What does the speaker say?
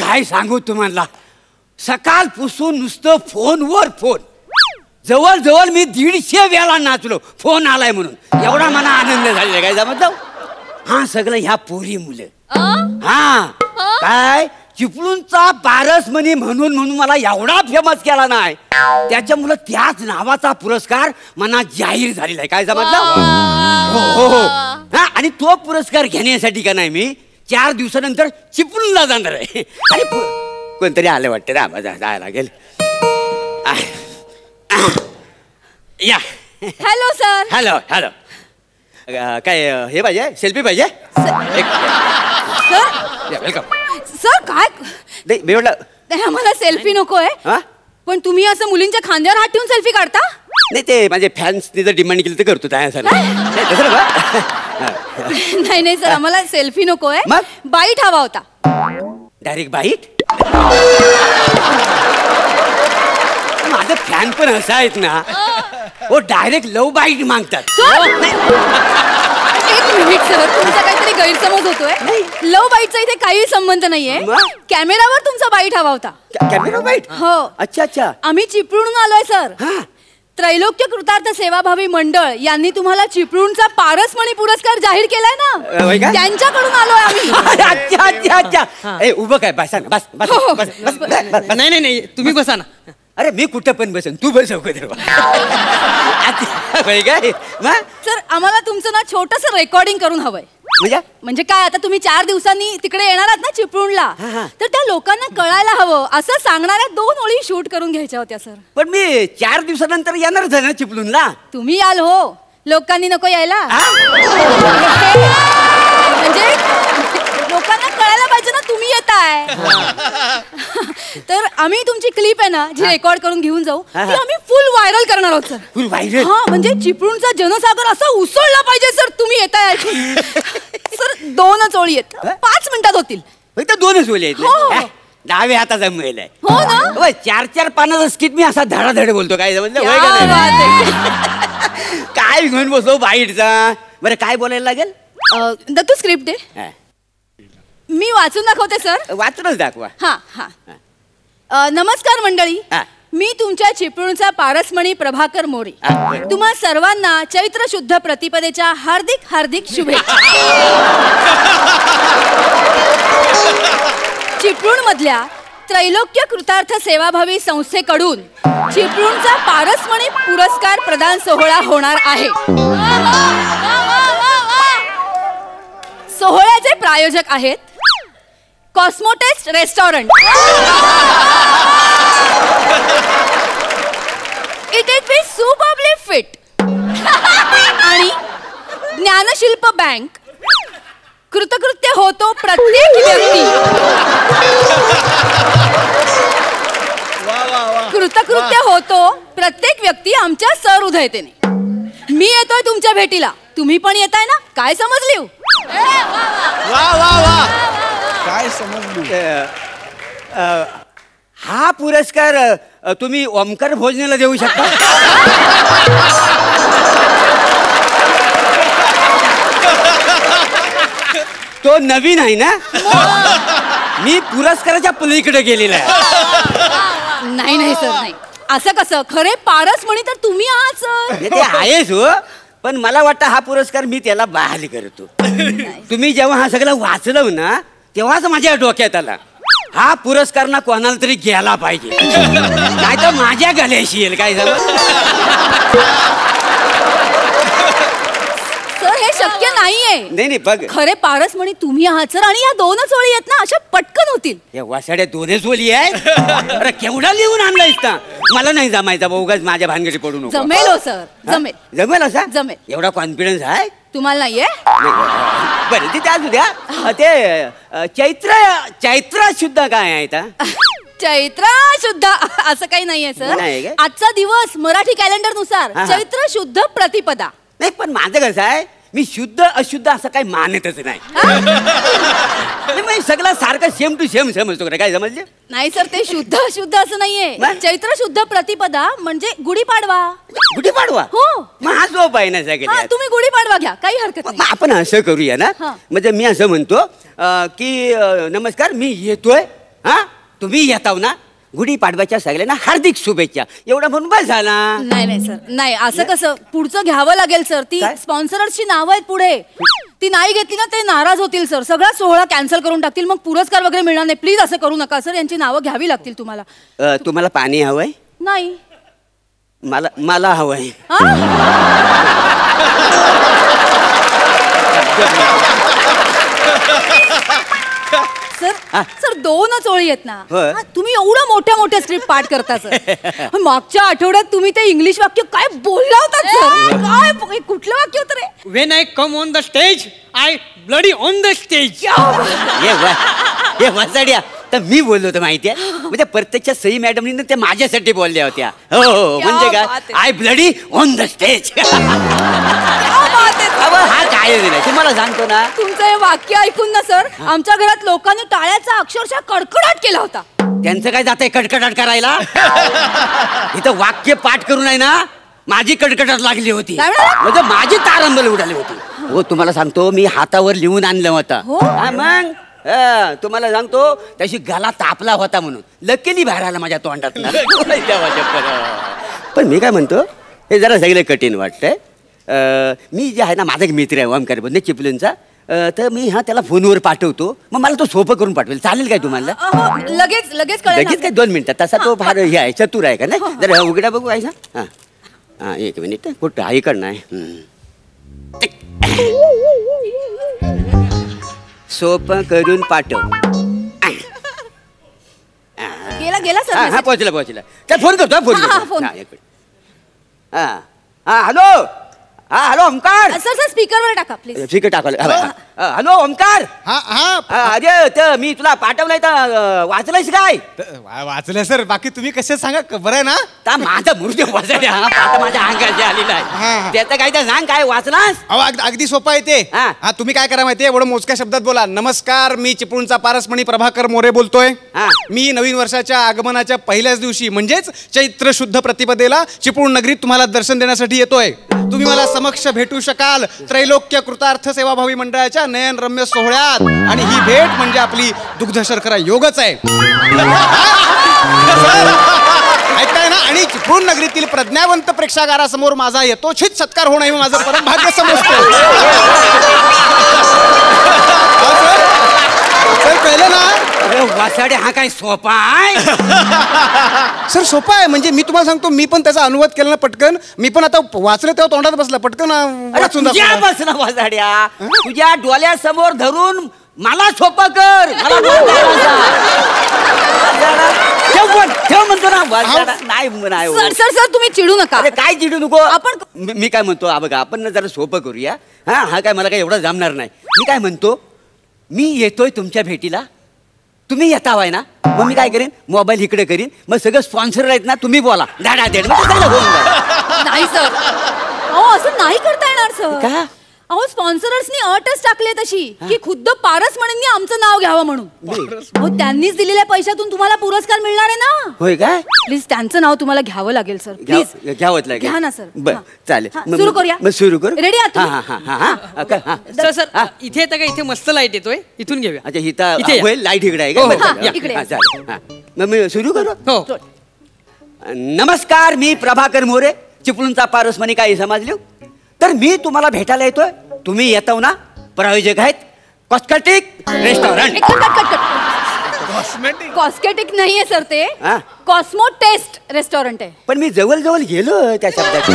काय सांगू तुम्हाला, सकाळपासून नुसतं फोनवर फोन. जवळ जवळ मी 150 वेळा नाचलो फोन आलाय म्हणून. एवढा मला आनंद झालेला काय जमत जाऊ. हा सगळं ह्या पोरी मुलं. हा काय चिपळूणचा पारसमणी म्हणून म्हणून मला एवढा फेमस केला नाही, त्याच्यामुळे त्याच नावाचा पुरस्कार मला जाहीर झालेला आहे. काय समजलं. हो हो. हा आणि तो पुरस्कार घेण्यासाठी का नाही मी 4 दिवसानंतर चिपळूणला जाणार आहे. आणि कोणतरी आलं वाटतं ना, जायला लागेल. या. Hello sir. Hello hello. काय हे पाहिजे, सेल्फी पाहिजे. Sir welcome. सर काय नाही मी म्हटलं आम्हाला सेल्फी नकोय, पण तुम्ही असं मुलींच्या खांद्यावर हात ठेवून सेल्फी काढता. नाही ते माझे फॅन्सनी जर डिमांड केली तर करतो त्या सर. नाही नाही सर, आम्हाला सेल्फी नकोय, बाईट हवा होता. Direct bite. माझं फॅन पण असं आहेत ना, हो डायरेक्ट लव बाईट मागतात. एक मिनिट सर, तुमचा काहीतरी गैरसमज होतोय. लव बाईटचा इथे काही संबंध नाहीये. कॅमेरावर तुमचा बाईट हवा होता. Camera bite. हो. अच्छा अच्छा. आम्ही चिपळूणहून आलोय सर. त्रैलोक्य कृतार्थ सेवाभावी मंडळ यांनी तुम्हाला चिपळूणचा पारसमणी पुरस्कार जाहीर केलाय ना, त्यांच्याकडून आलोय आम्ही. अच्छा अच्छा अच्छा. उभं काय, बसा ना. बस बस. नाही नाही तुम्ही बसा ना. अरे मी कुठं पण बसन, तू बस. काय सर, आम्हाला तुमचं ना छोटस रेकॉर्डिंग करून हवंय. म्हणजे काय, आता तुम्ही 4 दिवसांनी तिकडे येणार आहात ना चिपळूणला, तर त्या लोकांना कळायला हवं असं सांगणाऱ्या 2 ओळी शूट करून घ्यायच्या होत्या सर. पण मी 4 दिवसानंतर येणारच आहे ना चिपळूणला. तुम्ही याल हो, लोकांनी नको यायला. म्हणजे लोकांना कळायला पाहिजे ना तुम्ही येताय. तर आम्ही तुमची क्लिप आहे ना जी रेकॉर्ड करून घेऊन जाऊ, ती आम्ही फुल व्हायरल करणार आहोत सर. फुल व्हायरल. हा म्हणजे चिपळूणचा जनसागर असा उसळला पाहिजे सर तुम्ही येताय. सर 2च ओळी आहेत, 5 मिनिटात होतील. फक्त 2च ओळी आहेत. डावे हाताचा मेल आहे. हो ना. 4 पानाचा स्किट मी असा धडाधड बोलतो. काय समजलं काय घेऊन बसो बाईटचा. बरं काय बोलायला लागेल. दत्तू स्क्रिप्ट दे, मी वाचून दाखवते सर. वाचूनच दाखवा. हा हा. नमस्कार मंडळी, मी तुमच्या चिपळूणचा पारसमणी प्रभाकर मोरे. तुम्हा सर्वांना चैत्र शुद्ध प्रतिपदेच्या हार्दिक हार्दिक शुभेच्छा. चिपळूण मधल्या त्रैलोक्य कृतार्थ सेवाभावी संस्थेकडून चिपळूणचा पारसमणी पुरस्कार प्रदान सोहळा होणार आहे. सोहळ्याचे प्रायोजक आहेत Cosmotaste restaurant. It be superbly fit. आणि ज्ञानशिल्प बँक. कृतकृत्य होतो प्रत्येक व्यक्ती. कृतकृत्य होतो प्रत्येक व्यक्ती आमच्या सहृदयतेने. मी येतोय तुमच्या भेटीला, तुम्ही पण येताय ना. काय समजली. वा वा वा. काय समजली. हा पुरस्कार तुम्ही ओमकार भोजनाला देऊ शकता. तो नवीन आहे ना, मी पुरस्काराच्या पलीकडे गेलेला आहे. नाही नाही सर, नाही असं कसं. खरे पारसमणी तर तुम्ही आहात सर. ते आहेच हो, पण मला वाटतं हा पुरस्कार मी त्याला बहाली करतो. तुम्ही जेव्हा हा सगळं वाचलं ना, तेव्हाच माझ्या डोक्यात आला हा पुरस्कार ना कोणाला तरी घ्यायला पाहिजे, नाही तर माझ्या गळ्याशी येईल. काय झालं सर, हे शक्य नाहीये. नाही बघ, खरे पारसमणी तुम्ही आहात सर. आणि या 2च ओळी आहेत ना, अशा पटकन होतील. या वासाड्या 2च ओळी आहेत. अरे केवढा लिहून आणलायस का. मला नाही जमायचा उगाच माझ्या भानगडी पडू नको. जमेल हो सर, जमेल. जमेल असा. जमेल. एवढा कॉन्फिडन्स आहे तुम्हाला. नाहीये. बरं ते त्याच उद्या ते चैत्र शुद्ध काय आहे. चैत्र शुद्ध असं काही नाहीये सर. आजचा दिवस मराठी कॅलेंडर नुसार चैत्र शुद्ध प्रतिपदा. नाही पण माझं कसं आहे, मी शुद्ध अशुद्ध असं काही मानतच नाही. सगळं सारखं सेम टू सेम समजतो. काय समजले. नाही सर, ते शुद्ध अशुद्ध असं नाहीये. चैत्र शुद्ध प्रतिपदा म्हणजे गुढीपाडवा. गुढीपाडवा. हो. मग हा झोप आहे ना सगळ्यात. तुम्ही गुढीपाडवा घ्या, काही हरकत नाही. आपण असं करूया ना, म्हणजे मी असं म्हणतो की नमस्कार, मी येतोय हा तुम्ही येताव ना गुढीपाडव्याच्या सगळ्यांना हार्दिक शुभेच्छा एवढं म्हणून बस झाला. नाही नाही सर नाही असं कसं पुढचं घ्यावं लागेल सर. ती काय? स्पॉन्सरची नावं आहेत पुढे ती नाही घेतली ना ते नाराज होतील सर. सगळा सोहळा कॅन्सल करून टाकतील मग पुरस्कार वगैरे मिळणार नाही. प्लीज असं करू नका सर. यांची नावं घ्यावी लागतील तुम्हाला. तुम्हाला पाणी हवंय? नाही मला हवंय. सर सर 2च ओळी आहेत ना. होय. तुम्ही एवढं मोठ्या मोठ्या स्क्रिप्ट पाठ करता सर. मागच्या आठवड्यात तुम्ही ते इंग्लिश वाक्य काय बोलला होता सर. काय कुठलं वाक्य होतं रे. When I come on the stage, I bloody on the stage. हे वाचाड्या तर मी बोललो होतो माहितीये म्हणजे प्रत्यक्ष सई मॅडमनी ते माझ्यासाठी बोलल्या होत्या. हो म्हणजे क्या काय बात है. I bloody on the stage. हा काय दिलाय तुम्हाला सांगतो ना. तुमचं हे वाक्य ऐकून ना सर आमच्या घरात लोकांनी टाळ्याचा अक्षरशः कडकडाट केला होता. त्यांचं काय जातंय कडकडाट करायला. इथं वाक्य पाठ करून आहे ना माझी कडकडाट लागली होती. काय म्हणाला? म्हणजे माझी तारंबल उडाली होती. हो तुम्हाला सांगतो मी हातावर लिहून आणलं होतं. हो? हा, मग तुम्हाला सांगतो त्याशी गला तापला होता म्हणून लकीली बाहेर आला माझ्या तोंडात. पण मी काय म्हणतो हे जरा सगळे कठीण वाटतंय. मी जे आहे ना माझा एक मित्र आहे ओमकार बंदे चिपळूणचा. तर मी त्याला फोनवर पाठवतो मग मला तो सोपं करून पाठवेल. चालेल काय तुम्हाला? लगेच लगेच कळेल लगेच काय 2 मिनिटात. तसा तो फार हे आहे चतुर आहे का नाही. जरा उघडा बघू आहे ना. हां 1 मिनिट कुठं ऐकणं आहे. सोपं करून पाठव. गेला गेला सर. हा पोहोचला काय फोन करतो फोन हा, फोन. हा हॅलो. हा हॅलो ओमकार. सर सर स्पीकरवर टाका प्लीज. ठीक आहे टाकलं. हॅलो ओमकार. अरे तर मी तुला पाठवलंय तर वाचलंयस काय? वाचलं सर. बाकी तुम्ही कसे सांगा बरं आहे ना. ता माझा मुर्दे वाचल्या आता माझ्या अंगात आलेला आहे. त्याचं काय तर सांग काय वाचलास? अहो अगदी सोपं आहे ते. हा. हा तुम्ही काय करा माहितीये एवढं मोजक्या शब्दात बोला. नमस्कार मी चिपळूणचा पारसमणी प्रभाकर मोरे बोलतोय. हा. मी नवीन वर्षाच्या आगमनाच्या पहिल्याच दिवशी म्हणजेच चैत्र शुद्ध प्रतिपदेला चिपळूण नगरीत तुम्हाला दर्शन देण्यासाठी येतोय. तुम्ही मला समक्ष भेटू शकाल त्रैलोक्य कृतार्थ सेवाभावी मंडळाच्या नयन रम्य सोहळ्यात. आणि ही भेट म्हणजे आपली दुग्ध शर्करा योगच आहे. ऐकताय ना. आणि चिपळूण नगरीतील प्रज्ञावंत प्रेक्षागारासमोर माझा यथोचित सत्कार होणं हे माझं परम भाग्य समजतो. सर कळलं ना. वासाडे हा काय सोपा आहे? सर सोपा आहे म्हणजे मी तुम्हाला सांगतो मी पण त्याचा अनुवाद केला ना पटकन. मी पण आता वाचलं तेव्हा तोंडात बसला पटकन वाचून तुझ्या दाखवलं. बस ना वासाड्या तुझ्या डोळ्यासमोर धरून मला सोपं कर. मला बोलता ठेव म्हणतो ना वासाडा. नाही सर सर सर तुम्ही चिडू नका. अरे काय चिडू नको. आपण मी काय म्हणतो बघा आपण ना जरा सोपं करूया. हा काय मला काय एवढं जमणार नाही. मी काय म्हणतो मी येतोय तुमच्या भेटीला. तुम्ही येतावाय ना मग मी काय करीन मोबाईल इकडे करीन मग सगळं स्पॉन्सर आहेत ना तुम्ही बोला धाडा देड नाही सर. अहो असं नाही करता येणार सर. का? अहो स्पॉन्सरर्सनी अटच टाकली तशी की खुद्द पारसमणींनी आमचं नाव घ्यावं म्हणून. अहो त्यांनीच दिलेल्या पैशातून तुम्हाला पुरस्कार मिळणार आहे ना. होय काय? प्लीज त्यांचं नाव तुम्हाला घ्यावं लागेल सर. प्लीज घ्यावं घ्या ना सर. बर चालेल सुरू करूया. मग सुरू करू. रेडी आहात सर सर इथे येतं का? इथे मस्त लाईट येतोय इथून घेऊया. अच्छा इथे या. हिता लाईट इकडे आहे हो, हो, का? या. इकडे या. चालेल मग मी सुरू करू. हो नमस्कार मी प्रभाकर मोरे चिपळूणचा पारसमणी काही समजलो. तर मी तुम्हाला भेटायला येतोय. तुम्ही येतो ना. प्रायोजक आहेत कॉस्मेटिक रेस्टॉरंट. कॉस्मेटिक नाहीये सर ते हा. कॉस्मो टेस्ट रेस्टॉरंट आहे. पण मी जवळ गेलो त्या शब्दात.